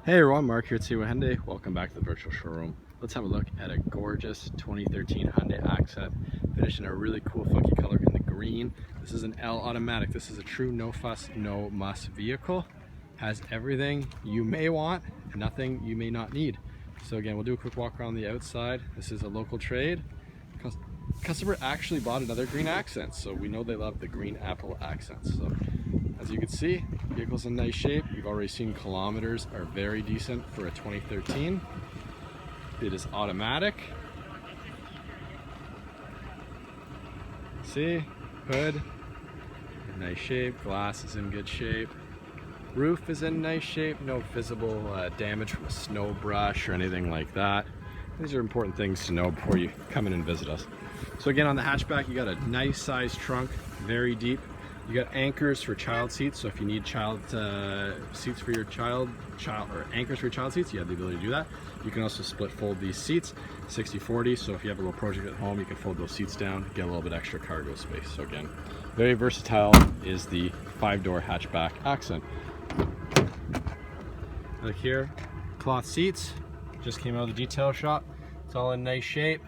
Hey everyone, Mark here at Hyundai. Welcome back to the virtual showroom. Let's have a look at a gorgeous 2013 Hyundai Accent, finished in a really cool funky color in the green. This is an L automatic. This is a true no fuss, no muss vehicle. Has everything you may want and nothing you may not need. So again, we'll do a quick walk around the outside. This is a local trade. Customer actually bought another green Accent, so we know they love the green Apple Accents. So as you can see, vehicle's in nice shape. You've already seen kilometers are very decent for a 2013. It is automatic. See, hood, in nice shape. Glass is in good shape. Roof is in nice shape. No visible damage from a snow brush or anything like that. These are important things to know before you come in and visit us. So again, on the hatchback, you got a nice sized trunk, very deep. You got anchors for child seats, so if you need child seats for your child or anchors for your child seats, you have the ability to do that. You can also split fold these seats 60/40, so if you have a little project at home, you can fold those seats down, get a little bit extra cargo space. So again, very versatile is the 5-door hatchback Accent. Look here, cloth seats, just came out of the detail shop. It's all in nice shape.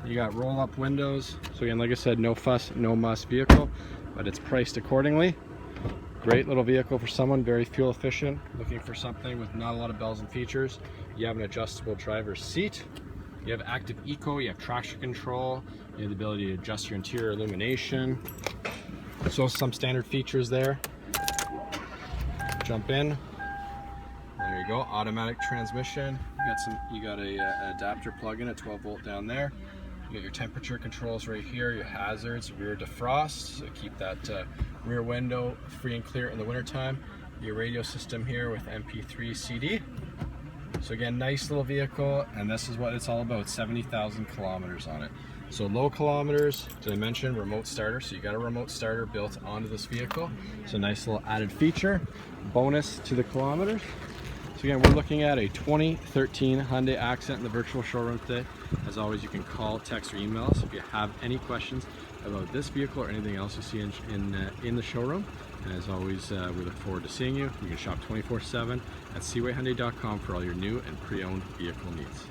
You got roll-up windows. So again, like I said, no fuss, no muss vehicle, but it's priced accordingly. Great little vehicle for someone, very fuel efficient, looking for something with not a lot of bells and features. You have an adjustable driver's seat. You have active eco, you have traction control, you have the ability to adjust your interior illumination. So some standard features there. Jump in. There you go, automatic transmission. You got a adapter plug-in at 12-volt down there. You got your temperature controls right here, your hazards, rear defrost, so keep that rear window free and clear in the wintertime. Your radio system here with MP3 CD. So again, nice little vehicle, and this is what it's all about, 70,000 kilometers on it. So low kilometers, did I mention remote starter? So you got a remote starter built onto this vehicle. So nice little added feature, bonus to the kilometers. So again, we're looking at a 2013 Hyundai Accent in the virtual showroom today. As always, you can call, text, or email us if you have any questions about this vehicle or anything else you see in the showroom. And as always, we look forward to seeing you. You can shop 24/7 at seawayhyundai.com for all your new and pre-owned vehicle needs.